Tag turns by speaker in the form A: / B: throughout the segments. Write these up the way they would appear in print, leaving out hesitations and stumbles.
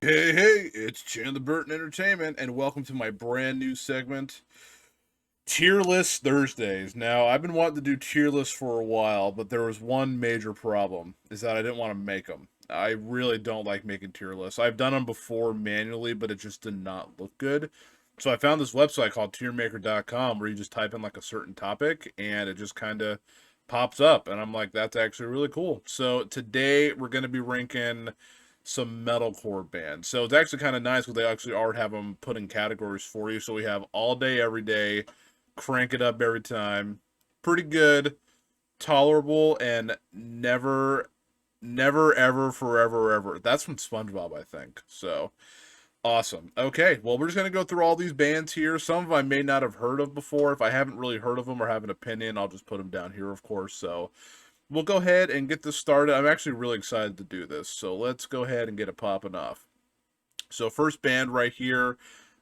A: Hey, it's Chandler Burton Entertainment, and welcome to my brand new segment, Tier List Thursdays. Now, I've been wanting to do tier lists for a while, but there was one major problem, is that I didn't want to make them. I really don't like making tier lists. I've done them before manually, but it just did not look good. So I found this website called tiermaker.com where you just type in like a certain topic and it just kind of pops up. And I'm like, that's actually really cool. So today we're going to be ranking some metalcore bands. So it's actually kind of nice because they actually already have them put in categories for you. So we have all day, every day, crank it up every time, pretty good, tolerable, and never, never, ever, forever, ever. That's from SpongeBob, I think. So awesome. Okay, well, we're just going to go through all these bands here. Some of them I may not have heard of before. If I haven't really heard of them or have an opinion, I'll just put them down here, of course. So we'll go ahead and get this started. I'm actually really excited to do this. So let's go ahead and get it popping off. So first band right here,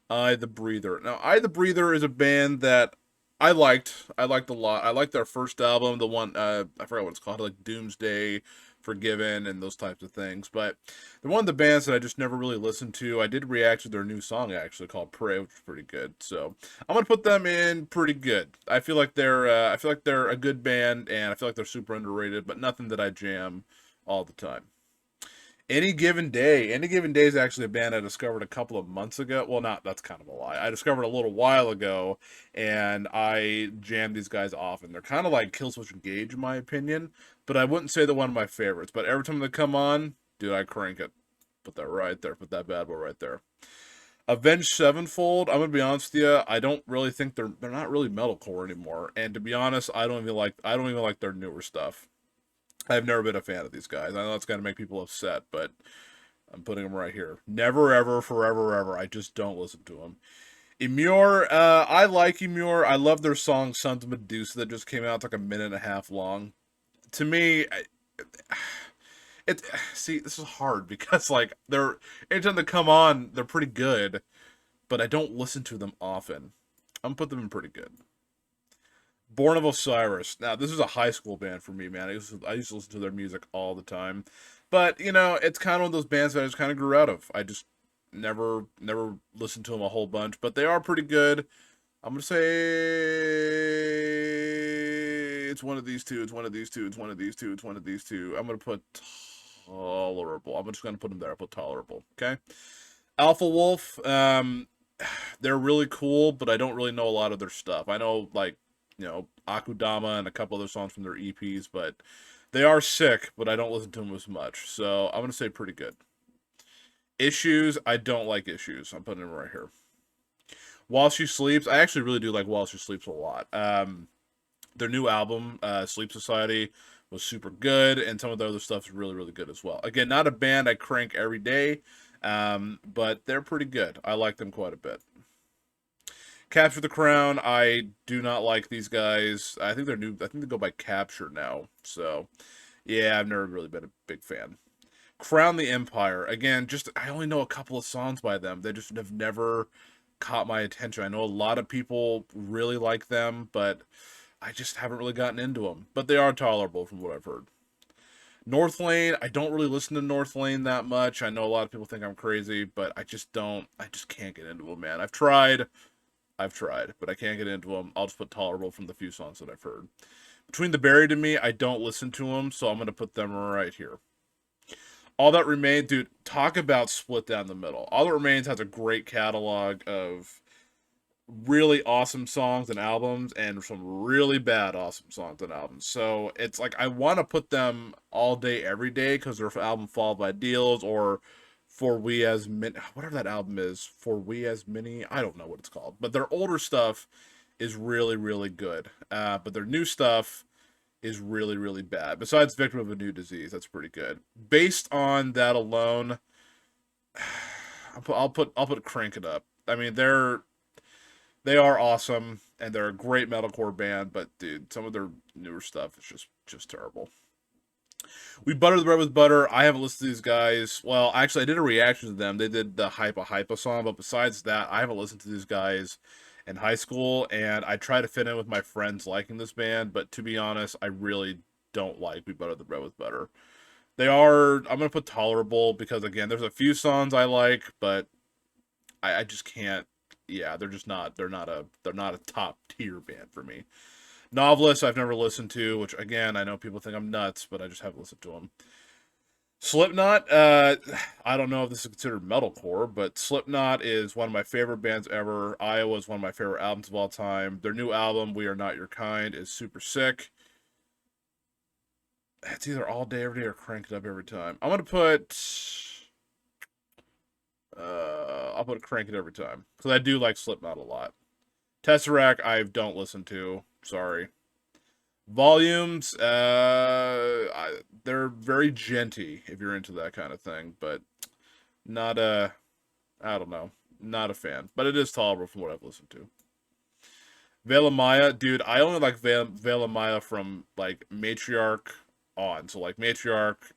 A: I the Breather. Now, I the Breather is a band that I liked. I liked a lot. I liked their first album, the one I forgot what it's called, like Doomsday, Forgiven, and those types of things. But they're one of the bands that I just never really listened to. I did react to their new song actually called Pray, which was pretty good. So I'm gonna put them in pretty good. I feel like they're a good band, and I feel like they're super underrated, but nothing that I jam all the time. Any Given Day. Any Given Day is actually a band I discovered a couple of months ago. Well, not, that's kind of a lie. I discovered a little while ago, and I jammed these guys often. They're kind of like Killswitch Engage, in my opinion, but I wouldn't say they're one of my favorites. But every time they come on, dude, I crank it. Put that right there. Put that bad boy right there. Avenged Sevenfold. I'm gonna be honest with you. I don't really think they're not really metalcore anymore. And to be honest, I don't even like their newer stuff. I've never been a fan of these guys. I know it's going to make people upset, but I'm putting them right here. Never, ever, forever, ever. I just don't listen to them. Emure, I like Emure. I love their song Sons of Medusa that just came out. It's like a minute and a half long. To me, it see, this is hard because like they're anytime they come on, they're pretty good, but I don't listen to them often. I'm gonna put them in pretty good. Born of Osiris. Now, this is a high school band for me, man. I used to listen to their music all the time. But, you know, it's kind of one of those bands that I just kind of grew out of. I just never listened to them a whole bunch, but they are pretty good. I'm going to say it's one of these two, it's one of these two, it's one of these two, it's one of these two. I'm going to put tolerable. I'm just going to put them there. I'll put tolerable, okay? Alpha Wolf, they're really cool, but I don't really know a lot of their stuff. I know, like, Akudama and a couple other songs from their EPs, but they are sick, but I don't listen to them as much. So I'm going to say pretty good. Issues, I don't like Issues. I'm putting them right here. While She Sleeps, I actually really do like While She Sleeps a lot. Their new album, Sleep Society, was super good, and some of the other stuff is really, really good as well. Again, not a band I crank every day, but they're pretty good. I like them quite a bit. Capture the Crown, I do not like these guys. I think they're new. I think they go by Capture now. So, yeah, I've never really been a big fan. Crown the Empire. Again, just I only know a couple of songs by them. They just have never caught my attention. I know a lot of people really like them, but I just haven't really gotten into them. But they are tolerable from what I've heard. North Lane, I don't really listen to North Lane that much. I know a lot of people think I'm crazy, but I just don't. I just can't get into them, man. I've tried, but I can't get into them. I'll just put tolerable from the few songs that I've heard. Between the Buried and Me, I don't listen to them, so I'm going to put them right here. All That Remains, dude, talk about split down the middle. All That Remains has a great catalog of really awesome songs and albums and some really bad awesome songs and albums. So it's like I want to put them all day every day because their album Fall by Deals or For We As Many, whatever that album is, For We As Many, I don't know what it's called, but their older stuff is really really good. But their new stuff is really really bad. Besides Victim of a New Disease, that's pretty good. Based on that alone, I'll put Crank It Up. I mean they are awesome and they're a great metalcore band, but dude, some of their newer stuff is just terrible. We Butter the Bread with Butter. I haven't listened to these guys. Well, actually, I did a reaction to them. They did the Hypa Hypa song, but besides that, I haven't listened to these guys in high school, and I try to fit in with my friends liking this band, but to be honest, I really don't like We Butter the Bread with Butter. They are. I'm gonna put tolerable because again, there's a few songs I like, but I just can't. Yeah, they're just not. They're not a top tier band for me. Novelist I've never listened to, which again I know people think I'm nuts, but I just haven't listened to them. Slipknot, I don't know if this is considered metalcore, but Slipknot is one of my favorite bands ever. Iowa is one of my favorite albums of all time. Their new album, We Are Not Your Kind, is super sick. It's either all day, every day, or crank it up every time. I'm gonna put, I'll put crank it every time because I do like Slipknot a lot. Tesseract, I don't listen to. Sorry. Volumes, they're very genty if you're into that kind of thing, but not I don't know, not a fan. But it is tolerable from what I've listened to. Veil of Maya, dude, I only like Veil of Maya from like Matriarch on. So like Matriarch,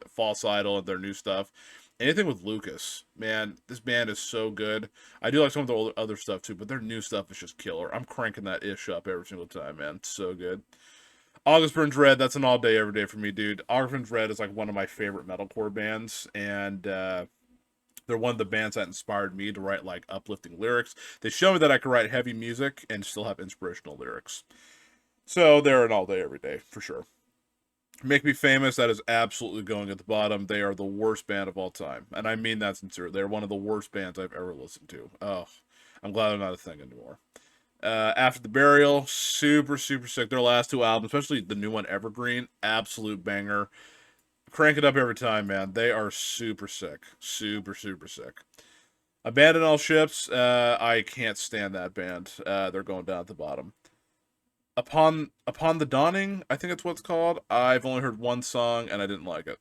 A: False Idol, and their new stuff. Anything with Lucas, man, this band is so good. I do like some of the other stuff too, but their new stuff is just killer. I'm cranking that ish up every single time, man. It's so good. August Burns Red, that's an all day, every day for me, dude. August Burns Red is like one of my favorite metalcore bands, and they're one of the bands that inspired me to write like uplifting lyrics. They show me that I can write heavy music and still have inspirational lyrics. So they're an all day, every day for sure. Make Me Famous, that is absolutely going at the bottom. They are the worst band of all time. And I mean that sincerely. They're one of the worst bands I've ever listened to. Oh, I'm glad they're not a thing anymore. After the Burial, super, super sick. Their last two albums, especially the new one, Evergreen, absolute banger. Crank it up every time, man. They are super sick. Super, super sick. Abandon All Ships, I can't stand that band. They're going down at the bottom. Upon the Dawning, I think that's what it's called. I've only heard one song and I didn't like it.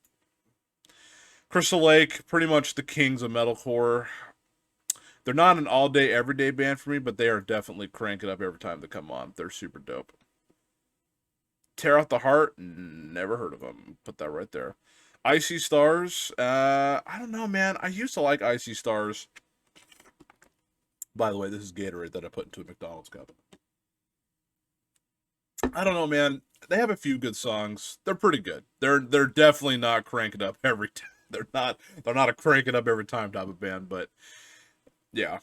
A: Crystal Lake, pretty much the kings of metalcore. They're not an all day, everyday band for me, but they are definitely cranking up every time they come on. They're super dope. Tear Out the Heart, never heard of them. Put that right there. Icy Stars, I don't know, man. I used to like Icy Stars. By the way, this is Gatorade that I put into a McDonald's cup. I don't know, man. They have a few good songs. They're pretty good. They're definitely not cranking up every time. They're not a crank it up every time type of band, but yeah.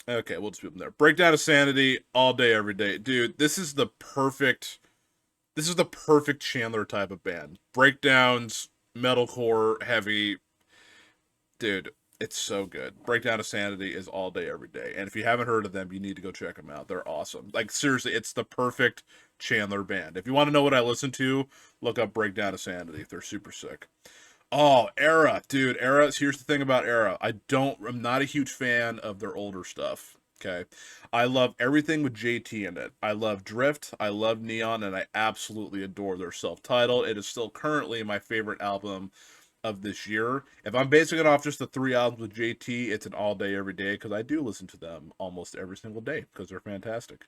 A: Okay, we'll just put them there. Breakdown of Sanity, all day, every day. Dude, this is the perfect Chandler type of band. Breakdowns, metalcore, heavy. Dude, it's so good. Breakdown of Sanity is all day, every day. And if you haven't heard of them, you need to go check them out. They're awesome. Like, seriously, it's the perfect Chandler band. If you want to know what I listen to, look up Breakdown of Sanity. They're super sick. Oh, Era, dude. Era. Here's the thing about Era. I'm not a huge fan of their older stuff. Okay. I love everything with JT in it. I love Drift. I love Neon, and I absolutely adore their self-titled. It is still currently my favorite album of this year. If I'm basing it off just the three albums with JT, it's an all day, every day, because I do listen to them almost every single day because they're fantastic.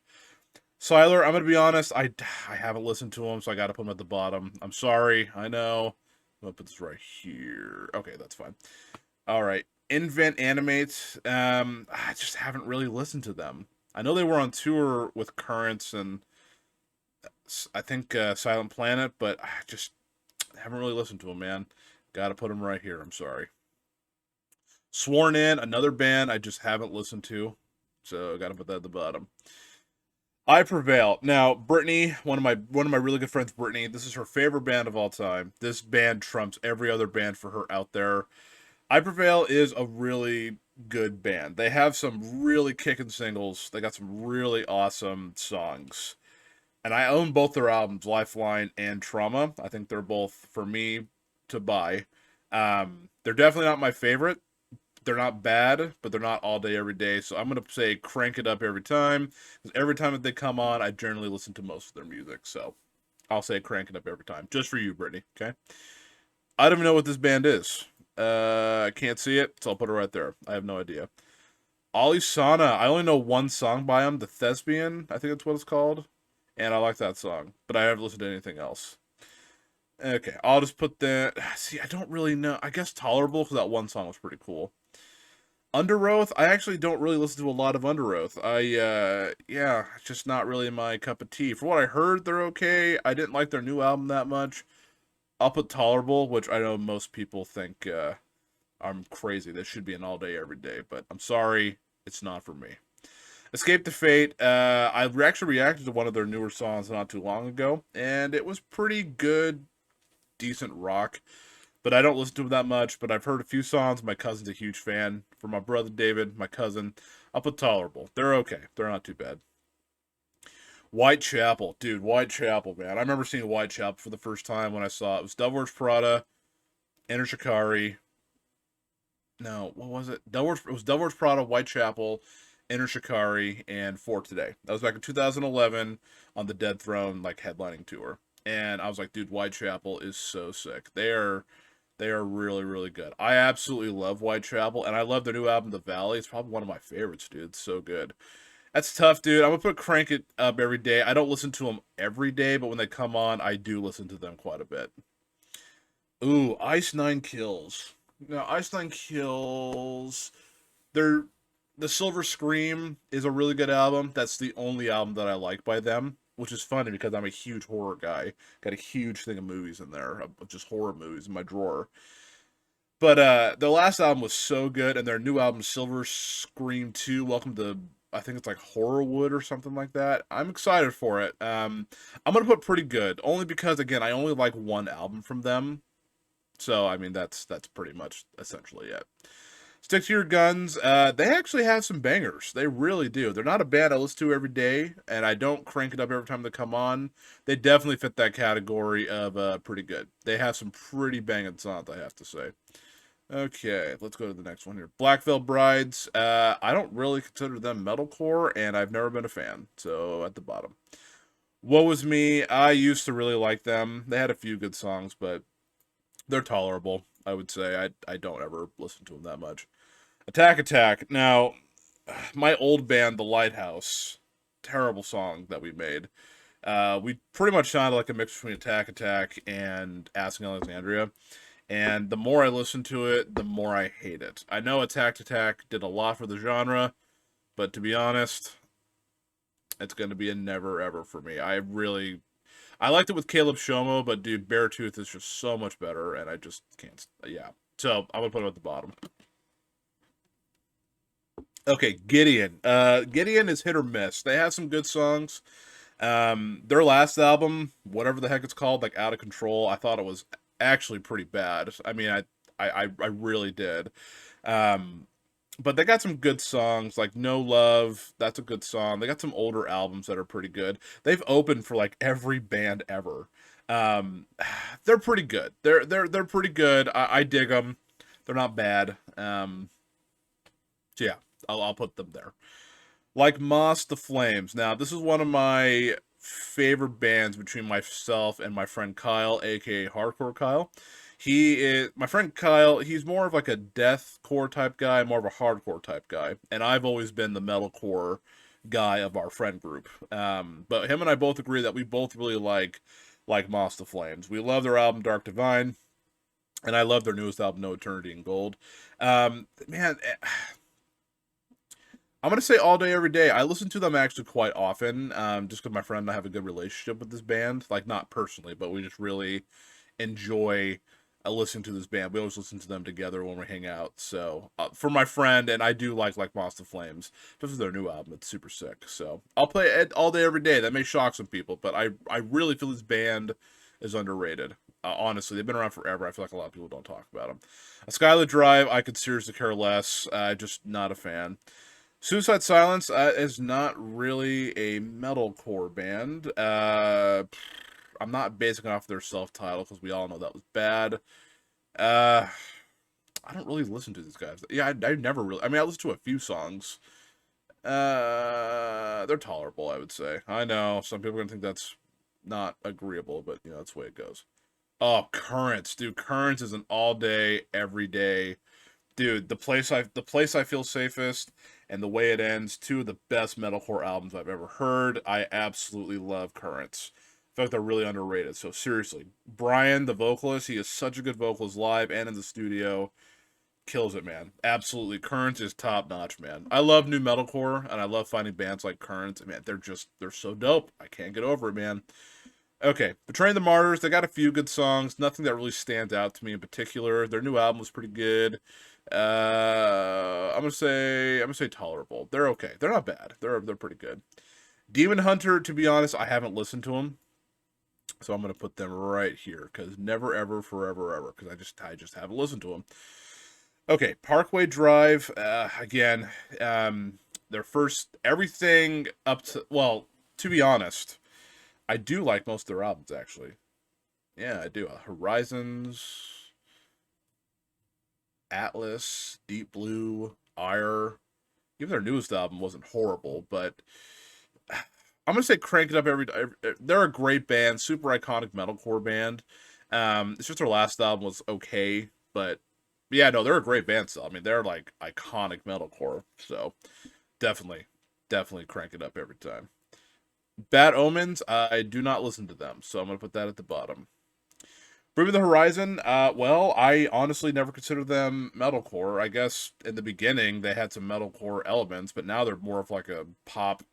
A: Siler, I'm gonna be honest, I haven't listened to them, so I gotta put them at the bottom. I'm sorry, I know. I'm gonna put this right here. Okay, that's fine. All right, Invent Animate. I just haven't really listened to them. I know they were on tour with Currents and I think Silent Planet, but I just haven't really listened to them, man. Gotta put them right here. I'm sorry. Sworn In, another band I just haven't listened to, so gotta put that at the bottom. I Prevail. Now, Brittany, one of my really good friends, Brittany, this is her favorite band of all time. This band trumps every other band for her out there. I Prevail is a really good band. They have some really kicking singles. They got some really awesome songs. And I own both their albums, Lifeline and Trauma. I think they're both for me to buy. They're definitely not my favorite. They're not bad, but they're not all day, every day. So I'm gonna say crank it up every time. Because every time that they come on, I generally listen to most of their music. So I'll say crank it up every time, just for you, Brittany. Okay. I don't even know what this band is. I can't see it, so I'll put it right there. I have no idea. Ollie Sana. I only know one song by him, The Thespian. I think that's what it's called, and I like that song, but I haven't listened to anything else. Okay, I'll just put that. See, I don't really know. I guess Tolerable because that one song was pretty cool. Under Oath, I actually don't really listen to a lot of Under Oath. Yeah, it's just not really my cup of tea. For what I heard, they're okay. I didn't like their new album that much. I'll put Tolerable, which I know most people think I'm crazy. This should be an all day, every day, but I'm sorry, it's not for me. Escape the Fate. I actually reacted to one of their newer songs not too long ago, and it was pretty good, decent rock. But I don't listen to them that much. But I've heard a few songs. My cousin's a huge fan. For my brother David, my cousin, I'll put Tolerable. They're okay. They're not too bad. Whitechapel, dude. Whitechapel, man. I remember seeing Whitechapel for the first time when I saw it. It was Devil Wears Prada, Enter Shikari. No, what was it? It was Devil Wears Prada, Whitechapel, Enter Shikari, and For Today. That was back in 2011 on the Dead Throne like headlining tour. And I was like, dude, Whitechapel is so sick. They are really, really good. I absolutely love Whitechapel, and I love their new album, The Valley. It's probably one of my favorites, dude. It's so good. That's tough, dude. I'm gonna put Crank It Up every day. I don't listen to them every day, but when they come on, I do listen to them quite a bit. Ooh, Ice Nine Kills. Now, Ice Nine Kills. They're the Silver Scream is a really good album. That's the only album that I like by them, which is funny because I'm a huge horror guy. Got a huge thing of movies in there, of just horror movies in my drawer. But their last album was so good, and their new album, Silver Scream 2, Welcome to, I think it's like Horrorwood or something like that. I'm excited for it. I'm gonna put pretty good, only because again, I only like one album from them. So I mean that's pretty much essentially it. Stick to Your Guns. They actually have some bangers. They really do. They're not a band I listen to every day, and I don't crank it up every time they come on. They definitely fit that category of pretty good. They have some pretty banging songs, I have to say. Okay, let's go to the next one here. Black Veil Brides. I don't really consider them metalcore, and I've never been a fan. So at the bottom. Woe Was Me. I used to really like them. They had a few good songs, but they're tolerable. I would say I don't ever listen to them that much. Attack Attack. Now, my old band, The Lighthouse. Terrible song that we made. We pretty much sounded like a mix between Attack Attack and Asking Alexandria. And the more I listen to it, the more I hate it. I know Attack Attack did a lot for the genre, but to be honest, it's going to be a never ever for me. I liked it with Caleb Shomo, but dude, Beartooth is just so much better, and I just can't. Yeah. So I'm gonna put it at the bottom. Okay, Gideon. Gideon is hit or miss. They have some good songs. Their last album, whatever the heck it's called, like Out of Control, I thought it was actually pretty bad. I mean, I really did. Um, but they got some good songs, like No Love. That's a good song. They got some older albums that are pretty good. They've opened for like every band ever. Um, they're pretty good. They're pretty good. I dig them. They're not bad. So yeah, I'll put them there. Like Moss the Flames. Now, this is one of my favorite bands between myself and my friend Kyle, aka Hardcore Kyle. He is my friend Kyle. He's more of like a deathcore type guy, more of a hardcore type guy, and I've always been the metalcore guy of our friend group. But him and I both agree that we both really like Moss the Flames. We love their album Dark Divine, and I love their newest album No Eternity in Gold. Man, I'm gonna say all day, every day. I listen to them actually quite often, just because my friend and I have a good relationship with this band. Like not personally, but we just really enjoy listening to this band. We always listen to them together when we hang out. So for my friend, and I do like Monster Flames, just with their new album, it's super sick. So I'll play it all day, every day. That may shock some people, but I really feel this band is underrated. Honestly, they've been around forever. I feel like a lot of people don't talk about them. Skylar Drive, I could seriously care less. Just not a fan. Suicide Silence is not really a metalcore band. I'm not basing off their self-title because we all know that was bad. Uh, I don't really listen to these guys. Yeah, I never really. I mean, I listen to a few songs. They're tolerable, I would say. I know some people are gonna think that's not agreeable, but you know that's the way it goes. Oh, Currents, dude. Currents is an all day, every day. Dude, the place I feel safest and the way it ends, two of the best metalcore albums I've ever heard. I absolutely love Currents. In fact, they're really underrated. So seriously, Brian, the vocalist, he is such a good vocalist live and in the studio. Kills it, man. Absolutely. Currents is top notch, man. I love new metalcore and I love finding bands like Currents. Man, they're so dope. I can't get over it, man. Okay, Betraying the Martyrs. They got a few good songs. Nothing that really stands out to me in particular. Their new album was pretty good. I'm gonna say tolerable. They're okay. They're not bad. They're pretty good. Demon Hunter. To be honest, I haven't listened to them, so I'm gonna put them right here because never ever forever ever because I just haven't listened to them. Okay, Parkway Drive. Again, their first everything up to well, to be honest, I do like most of their albums actually. Yeah, I do. Horizons, Atlas, Deep Blue, Ire. Even their newest album wasn't horrible, but I'm gonna say crank it up they're a great band, super iconic metalcore band. It's just their last album was okay, but yeah, no, they're a great band still. I mean, they're like iconic metalcore, so definitely, definitely crank it up every time. Bad Omens, I do not listen to them, so I'm gonna put that at the bottom. Bring Me the Horizon, well, I honestly never considered them metalcore. I guess in the beginning they had some metalcore elements, but now they're more of like a pop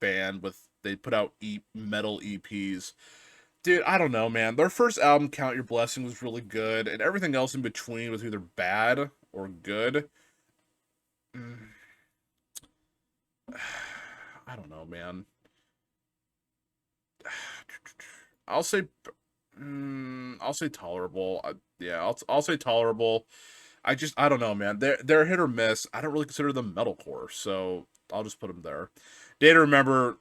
A: band with they put out metal EPs. Dude, I don't know, man. Their first album, Count Your Blessings, was really good, and everything else in between was either bad or good. Mm, I don't know, man. I'll say, I'll say tolerable. Yeah, I'll say tolerable. I don't know, man. They're hit or miss. I don't really consider them metalcore, so I'll just put them there. Day to Remember,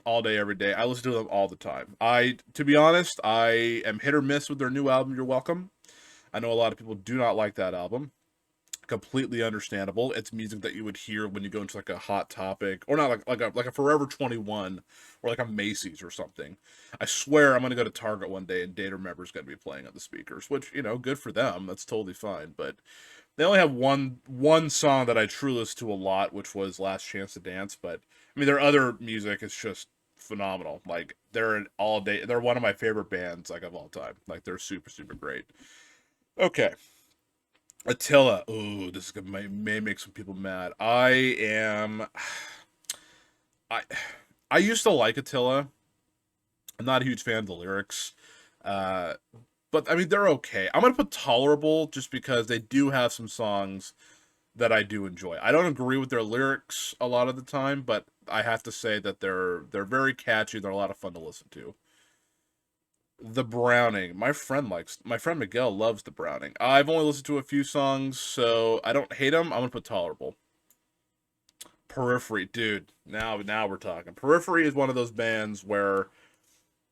A: all day, every day. I listen to them all the time. To be honest, I am hit or miss with their new album. You're Welcome. I know a lot of people do not like that album. Completely understandable. It's music that you would hear when you go into like a Hot Topic, or not like a Forever 21, or like a Macy's or something. I swear I'm gonna go to Target one day and Day to Remember is gonna be playing on the speakers, which good for them. That's totally fine. But they only have one song that I truly listen to a lot, which was Last Chance to Dance. But I mean, their other music is just phenomenal. Like they're an all day. They're one of my favorite bands like of all time. Like they're super super great. Okay, Attila. Ooh, this is gonna may make some people mad. I I used to like Attila. I'm not a huge fan of the lyrics. Uh, but I mean they're okay. I'm gonna put tolerable just because they do have some songs that I do enjoy. I don't agree with their lyrics a lot of the time, but I have to say that they're very catchy. They're a lot of fun to listen to. The Browning. My friend Miguel loves The Browning. I've only listened to a few songs, so I don't hate them. I'm gonna put tolerable. Periphery, dude. Now we're talking. Periphery is one of those bands where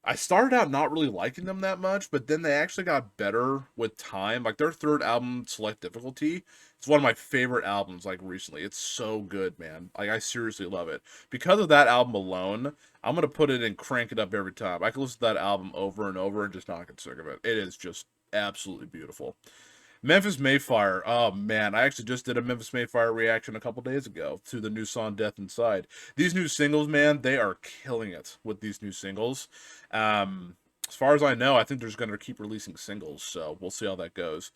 A: I started out not really liking them that much, but then they actually got better with time. Like their third album, Select Difficulty, it's one of my favorite albums like recently. It's so good, man. Like I seriously love it. Because of that album alone, I'm gonna put it and crank it up every time. I can listen to that album over and over and just not get sick of it. It is just absolutely beautiful. Memphis Mayfire. Oh man, I actually just did a Memphis Mayfire reaction a couple days ago to the new song "Death Inside." These new singles, man, they are killing it with these new singles. As far as I know, I think they're just going to keep releasing singles, so we'll see how that goes.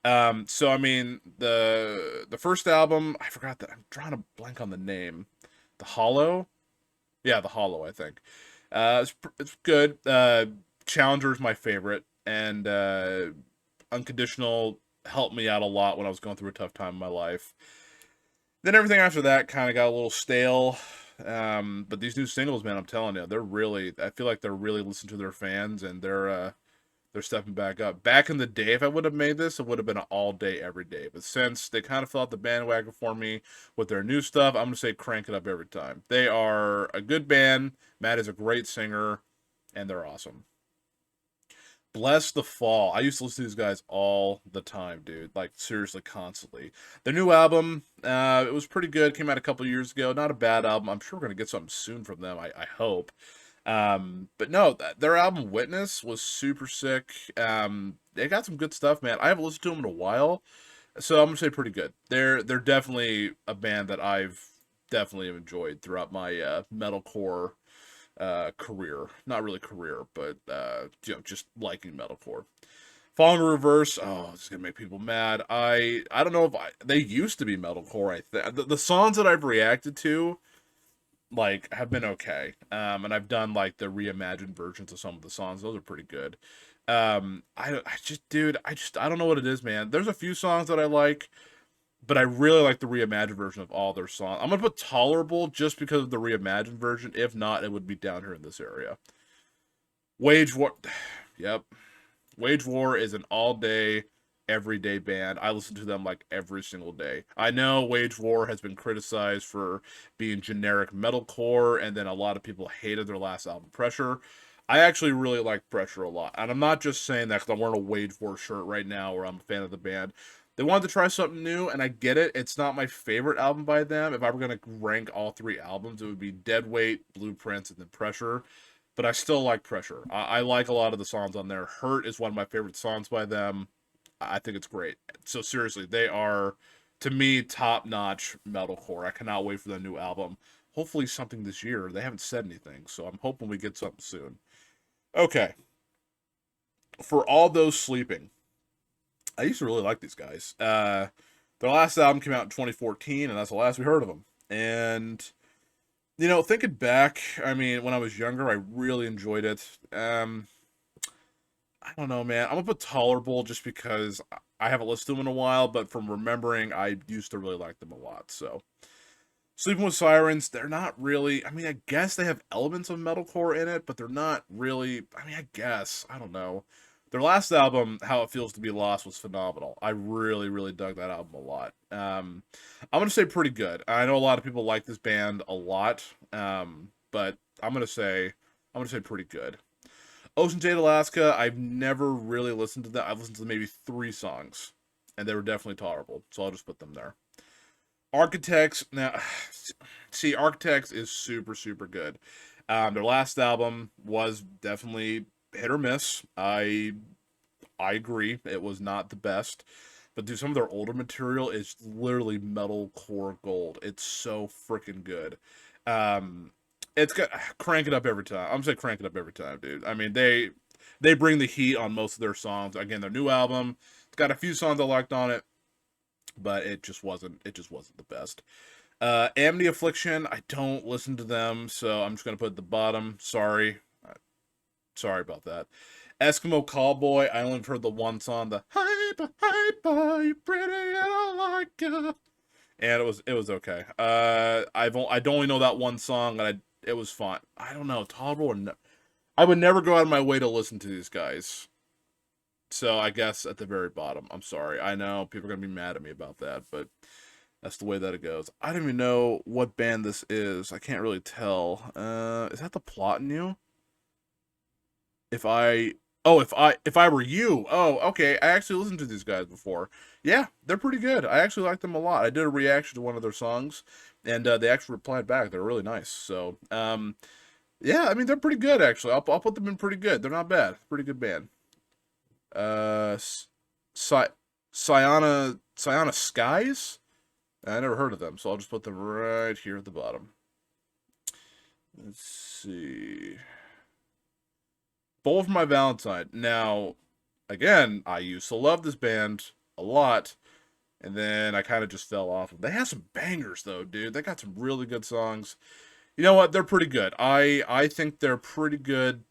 A: So I mean, the first album, I forgot that. I'm trying to blank on the name. The Hollow, yeah, the Hollow, I think. It's good. Challenger is my favorite, and Unconditional helped me out a lot when I was going through a tough time in my life. Then everything after that kind of got a little stale. But these new singles, man, I'm telling you, I feel like they're really listening to their fans and they're stepping back up. Back in the day, if I would have made this, it would have been an all day, every day. But since they kind of fell out the bandwagon for me with their new stuff, I'm gonna say crank it up every time. They are a good band. Matt is a great singer, and they're awesome. Bless the Fall. I used to listen to these guys all the time, dude. Like seriously, constantly. Their new album, it was pretty good. Came out a couple years ago. Not a bad album. I'm sure we're gonna get something soon from them. I hope. But no, their album Witness was super sick. They got some good stuff, man. I haven't listened to them in a while, so I'm gonna say pretty good. They're definitely a band that I've definitely enjoyed throughout my metalcore career. Not really career, but just liking metalcore. Falling in Reverse. Oh, this is gonna make people mad. I don't know if they used to be metalcore. I think the songs that I've reacted to like have been okay. And I've done like the reimagined versions of some of the songs. Those are pretty good. I just, dude, I don't know what it is, man. There's a few songs that I like, but I really like the reimagined version of all their songs. I'm gonna put Tolerable just because of the reimagined version. If not, it would be down here in this area. Wage War, yep. Wage War is an all day, everyday band. I listen to them like every single day. I know Wage War has been criticized for being generic metalcore, and then a lot of people hated their last album, Pressure. I actually really like Pressure a lot. And I'm not just saying that because I'm wearing a Wage War shirt right now or I'm a fan of the band. They wanted to try something new, and I get it. It's not my favorite album by them. If I were going to rank all three albums, it would be Deadweight, Blueprints, and then Pressure, but I still like Pressure. I like a lot of the songs on there. Hurt is one of my favorite songs by them. I think it's great. So seriously, they are, to me, top notch metalcore. I cannot wait for the new album. Hopefully something this year. They haven't said anything, so I'm hoping we get something soon. Okay, for all those sleeping, I used to really like these guys. Their last album came out in 2014, and that's the last we heard of them. And thinking back, I mean, when I was younger, I really enjoyed it. I don't know, man. I'm gonna put Tolerable just because I haven't listened to them in a while, but from remembering, I used to really like them a lot. So, Sleeping with Sirens, they're not really. I mean, I guess they have elements of metalcore in it, but they're not really. I mean, I guess I don't know. Their last album, How It Feels to Be Lost, was phenomenal. I really, really dug that album a lot. I'm gonna say pretty good. I know a lot of people like this band a lot, but I'm gonna say pretty good. Ocean State, Alaska, I've never really listened to that. I've listened to maybe three songs, and they were definitely tolerable, so I'll just put them there. Architects, now, see, Architects is super, super good. Their last album was definitely hit or miss. I agree, it was not the best, but dude, some of their older material is literally metalcore gold. It's so freaking good. Um, it's got crank it up every time. I'm saying crank it up every time, dude. I mean they bring the heat on most of their songs. Again, their new album, it's got a few songs I liked on it, but it just wasn't the best. Amity Affliction, I don't listen to them, so I'm just gonna put at the bottom. Sorry about that. Eskimo Callboy, I only heard the one song, the hyper hyper, you pretty and I like ya, and it was okay. I don't only know that one song, and it was fun. I don't know, tolerable or no, I would never go out of my way to listen to these guys. So I guess at the very bottom. I'm sorry. I know people are gonna be mad at me about that, but that's the way that it goes. I don't even know what band this is. I can't really tell. Is that the Plot in You? If I if I were you. Oh, okay. I actually listened to these guys before. Yeah, they're pretty good. I actually like them a lot. I did a reaction to one of their songs, and they actually replied back. They're really nice. So, yeah, I mean they're pretty good actually. I'll put them in pretty good. They're not bad. Pretty good band. Uh, Sy Cyana Skies. I never heard of them, so I'll just put them right here at the bottom. Let's see. Both for My Valentine. Now, again, I used to love this band a lot, and then I kind of just fell off. They have some bangers though, dude. They got some really good songs. You know what? They're pretty good. I think they're pretty good.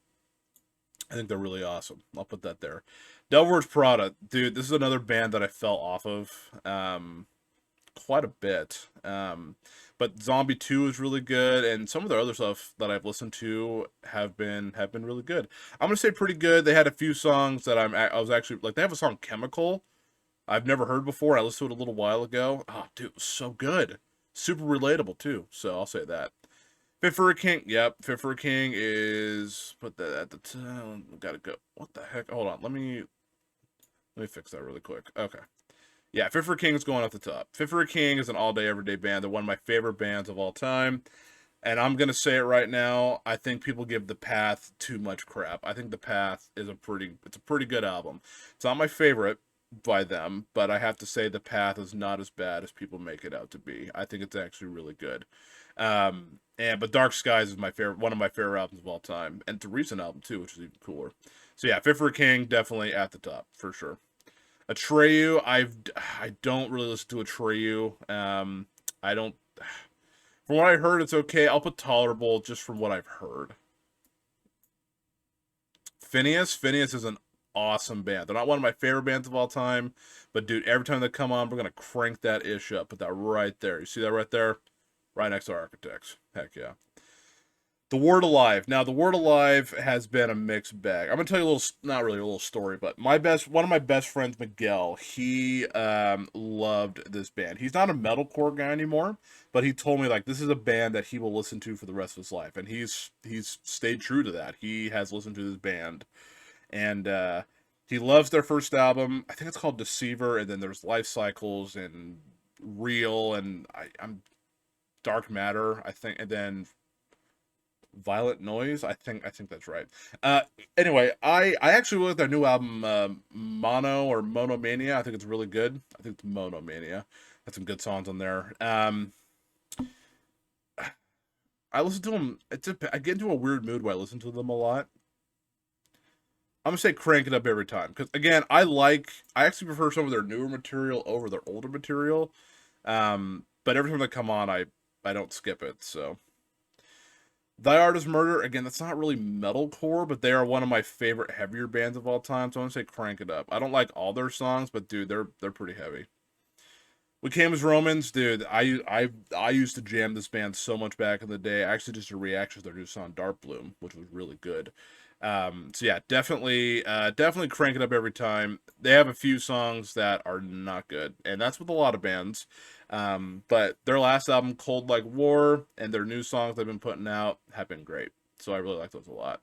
A: I think they're really awesome. I'll put that there. Devil Wears Prada, dude. This is another band that I fell off of quite a bit. But Zombie 2 is really good, and some of their other stuff that I've listened to have been really good. I'm gonna say pretty good. They had a few songs that I was actually like. They have a song Chemical I've never heard before. I listened to it a little while ago. Oh, dude, it was so good. Super relatable too. So I'll say that. Fit for a King. Yep, Fit for a King is put that at the top. Gotta go. What the heck? Hold on. Let me fix that really quick. Okay. Yeah, Fit for a King is going at the top. Fit for a King is an all day, everyday band. They're one of my favorite bands of all time. And I'm gonna say it right now. I think people give The Path too much crap. I think The Path is a pretty good album. It's not my favorite by them, but I have to say The Path is not as bad as people make it out to be. I think it's actually really good. But Dark Skies is one of my favorite albums of all time, and it's a recent album too, which is even cooler. So yeah, Fit for a King definitely at the top for sure. Atreyu, I don't really listen to Atreyu. I don't. From what I heard, it's okay. I'll put tolerable just from what I've heard. Phineas is an awesome band. They're not one of my favorite bands of all time, but dude, every time they come on, we're gonna crank that ish up. Put that right there. You see that right there? Right next to Architects. Heck yeah. The Word Alive. Now, The Word Alive has been a mixed bag. I'm gonna tell you a little, not really a little story, but one of my best friends, Miguel, he loved this band. He's not a metalcore guy anymore, but he told me like this is a band that he will listen to for the rest of his life, and he's stayed true to that. He has listened to this band, and he loves their first album. I think it's called Deceiver, and then there's Life Cycles and Real, and I'm Dark Matter, I think, and then Violent Noise. I think that's right. Uh, anyway, I actually really like their new album, Mono or Monomania. I think it's really good. I think it's Monomania. Has some good songs on there. I listen to them. I get into a weird mood where I listen to them a lot. I'm gonna say crank it up every time because again, I actually prefer some of their newer material over their older material. But every time they come on, I don't skip it. So Thy Art is Murder, again, that's not really metalcore, but they are one of my favorite heavier bands of all time, so I'm gonna say crank it up. I don't like all their songs, but dude, they're pretty heavy. We Came as Romans, dude. I used to jam this band so much back in the day. I actually just did a reaction to their new song Darkbloom, which was really good. So yeah, definitely crank it up every time. They have a few songs that are not good, and that's with a lot of bands. But their last album, Cold Like War, and their new songs they've been putting out have been great. So I really like those a lot.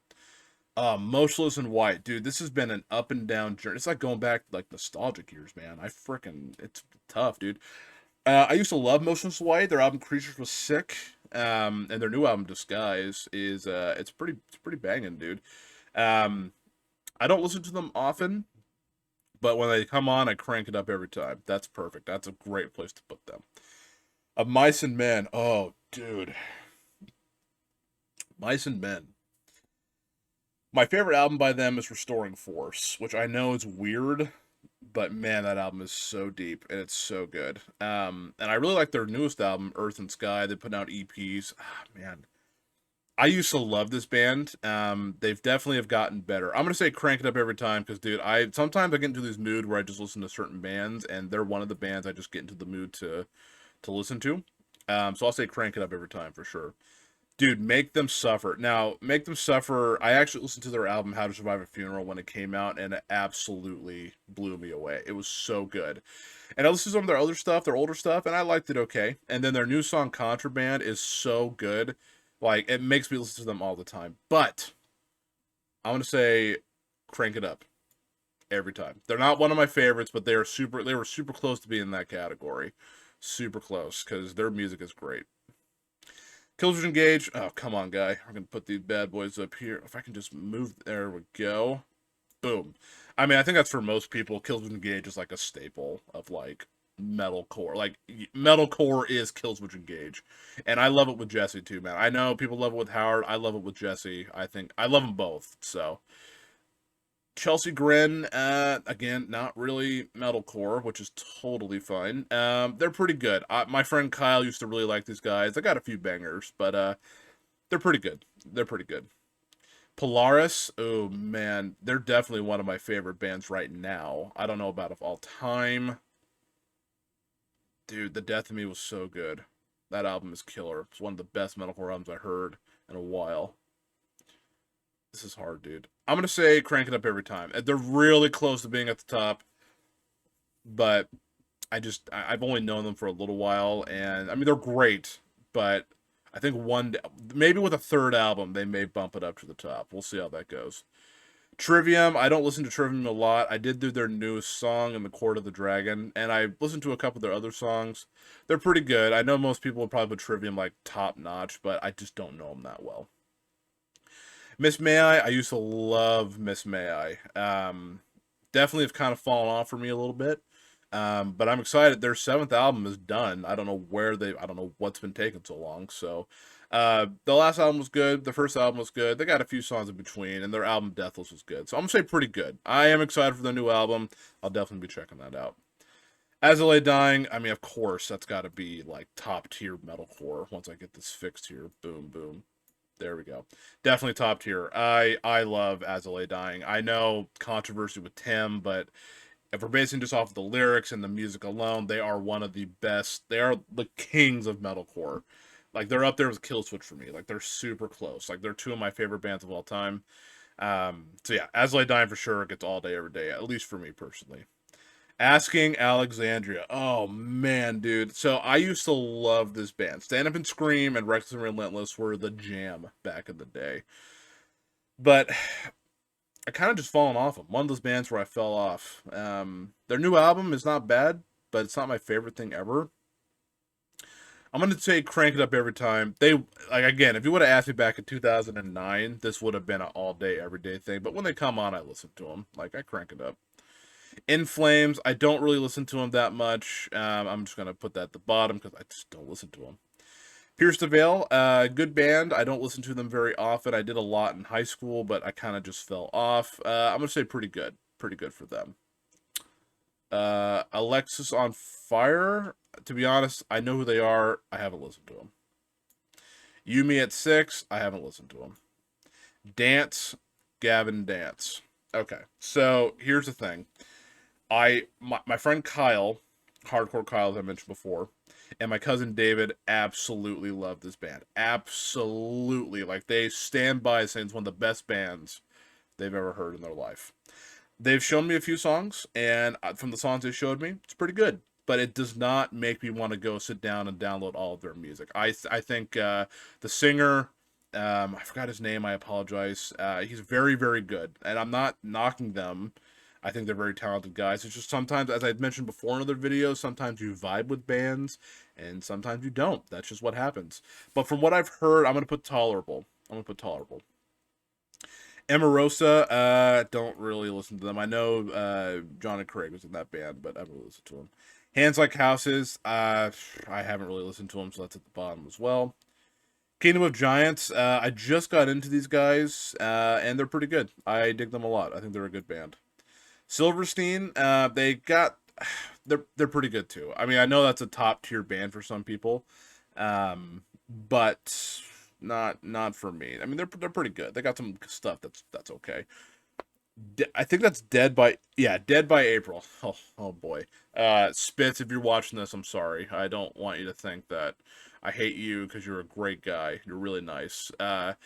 A: Motionless in White, dude. This has been an up and down journey. It's like going back to like nostalgic years, man. It's tough, dude. I used to love Motionless in White. Their album Creatures was sick. And their new album Disguise is it's pretty banging, dude. Um, I don't listen to them often, but when they come on, I crank it up every time. That's perfect. That's a great place to put them. Of Mice and Men. Oh, dude, Mice and Men. My favorite album by them is Restoring Force, which I know is weird, but man, that album is so deep and it's so good. And I really like their newest album, Earth and Sky. They put out EPs. Ah, man, I used to love this band. They've definitely have gotten better. I'm gonna say crank it up every time because, dude, I sometimes I get into this mood where I just listen to certain bands, and they're one of the bands I just get into the mood to listen to. So I'll say crank it up every time for sure. Dude, Make Them Suffer. Now, Make Them Suffer, I actually listened to their album How to Survive a Funeral when it came out, and it absolutely blew me away. It was so good. And I listened to some of their other stuff, their older stuff, and I liked it okay. And then their new song Contraband is so good. Like, it makes me listen to them all the time. But I'm gonna say crank it up every time. They're not one of my favorites, but they were super close to being in that category. Super close, because their music is great. Killswitch Engage. Oh, come on, guy. We're going to put these bad boys up here. If I can just move. There we go. Boom. I mean, I think that's for most people. Killswitch Engage is like a staple of like metalcore. Like, metalcore is Killswitch Engage. And I love it with Jesse too, man. I know people love it with Howard. I love it with Jesse. I think I love them both. So, Chelsea Grin, again, not really metalcore, which is totally fine. They're pretty good. My friend Kyle used to really like these guys. They got a few bangers, but they're pretty good. They're pretty good. Polaris, oh man, they're definitely one of my favorite bands right now. I don't know about of all time. Dude, The Death of Me was so good. That album is killer. It's one of the best metalcore albums I heard in a while. This is hard, dude. I'm gonna say crank it up every time. They're really close to being at the top, but I've only known them for a little while, and I mean they're great, but I think maybe with a third album they may bump it up to the top. We'll see how that goes. Trivium, I don't listen to Trivium a lot. I did do their newest song in the Court of the Dragon, and I listened to a couple of their other songs. They're pretty good. I know most people would probably put Trivium like top notch, but I just don't know them that well. Miss May I used to love Miss May I. Definitely have kind of fallen off for me a little bit. But I'm excited. Their seventh album is done. I don't know what's been taking so long. So, the last album was good. The first album was good. They got a few songs in between, and their album Deathless was good. So I'm gonna say pretty good. I am excited for the new album. I'll definitely be checking that out. As I Lay Dying, I mean, of course, that's got to be like top tier metalcore. Once I get this fixed here, boom, boom. There we go. Definitely top tier. I love As I Lay Dying. I know controversy with Tim, but if we're basing just off of the lyrics and the music alone, they are one of the best. They are the kings of metalcore. Like they're up there with Killswitch for me. Like they're super close. Like they're two of my favorite bands of all time. So yeah, As I Lay Dying for sure gets all day every day, at least for me personally. Asking Alexandria. Oh man, dude. So I used to love this band. Stand Up and Scream and Reckless and Relentless were the jam back in the day. But I kind of just fallen off them. One of those bands where I fell off. Their new album is not bad, but it's not my favorite thing ever. I'm gonna say Crank It Up every time. They like again, if you would have asked me back in 2009, this would have been an all day, everyday thing. But when they come on, I listen to them. Like I crank it up. In Flames, I don't really listen to them that much. I'm just gonna put that at the bottom because I just don't listen to them. Pierce the Veil, good band. I don't listen to them very often. I did a lot in high school, but I kind of just fell off. I'm gonna say pretty good for them. Alexis on Fire. To be honest, I know who they are. I haven't listened to them. Yumi at 6. I haven't listened to them. Dance, Gavin Dance. Okay, so here's the thing. My friend Kyle, Hardcore Kyle, as I mentioned before, and my cousin David absolutely love this band. Absolutely. Like they stand by saying it's one of the best bands they've ever heard in their life. They've shown me a few songs, and from the songs they showed me, it's pretty good. But it does not make me want to go sit down and download all of their music. I think the singer, I forgot his name. I apologize. He's very very good, and I'm not knocking them. I think they're very talented guys. It's just sometimes, as I mentioned before in other videos, sometimes you vibe with bands, and sometimes you don't. That's just what happens. But from what I've heard, I'm gonna put tolerable. I'm gonna put tolerable. Emarosa, don't really listen to them. I know John and Craig was in that band, but I haven't really listened to them. Hands Like Houses, I haven't really listened to them, so that's at the bottom as well. Kingdom of Giants, I just got into these guys, and they're pretty good. I dig them a lot. I think they're a good band. Silverstein, they're pretty good too. I mean, I know that's a top tier band for some people, but not for me. I mean, they're pretty good. They got some stuff that's okay. I think that's Dead by April. Oh boy. Spitz, if you're watching this, I'm sorry. I don't want you to think that I hate you because you're a great guy. You're really nice. Dead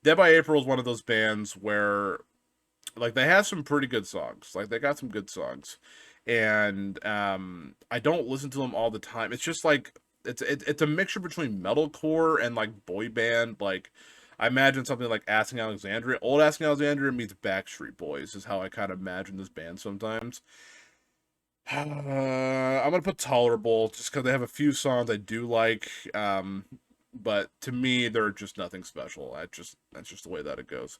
A: by April is one of those bands where like they have some pretty good songs. Like they got some good songs. And I don't listen to them all the time. It's just like it's a mixture between metalcore and like boy band. Like I imagine something like Asking Alexandria. Old Asking Alexandria meets Backstreet Boys is how I kind of imagine this band sometimes. I'm gonna put tolerable just because they have a few songs I do like. But to me, they're just nothing special. That's just the way that it goes.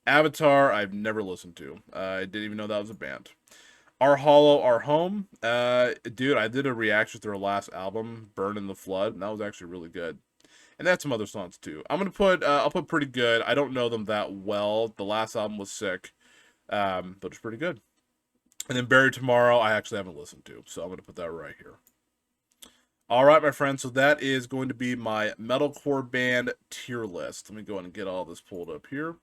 A: Avatar, I've never listened to. I didn't even know that was a band. Our Hollow, Our Home. Dude, I did a reaction to their last album, Burn in the Flood, and that was actually really good. And that's some other songs too. I'll put pretty good. I don't know them that well. The last album was sick, but it's pretty good. And then Buried Tomorrow, I actually haven't listened to, so I'm gonna put that right here. All right, my friends. So that is going to be my metalcore band tier list. Let me go ahead and get all this pulled up here.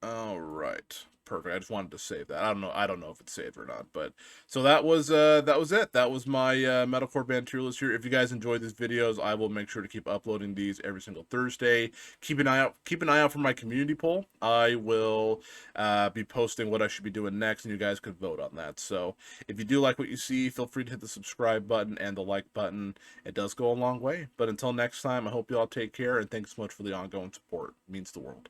A: All right. Perfect. I just wanted to save that. I don't know if it's saved or not, but so that was it. That was my metalcore band tier list here. If you guys enjoyed these videos, I will make sure to keep uploading these every single Thursday. Keep an eye out for my community poll. I will be posting what I should be doing next, and you guys could vote on that. So if you do like what you see, feel free to hit the subscribe button and the like button. It does go a long way. But until next time, I hope you all take care, and thanks so much for the ongoing support. It means the world.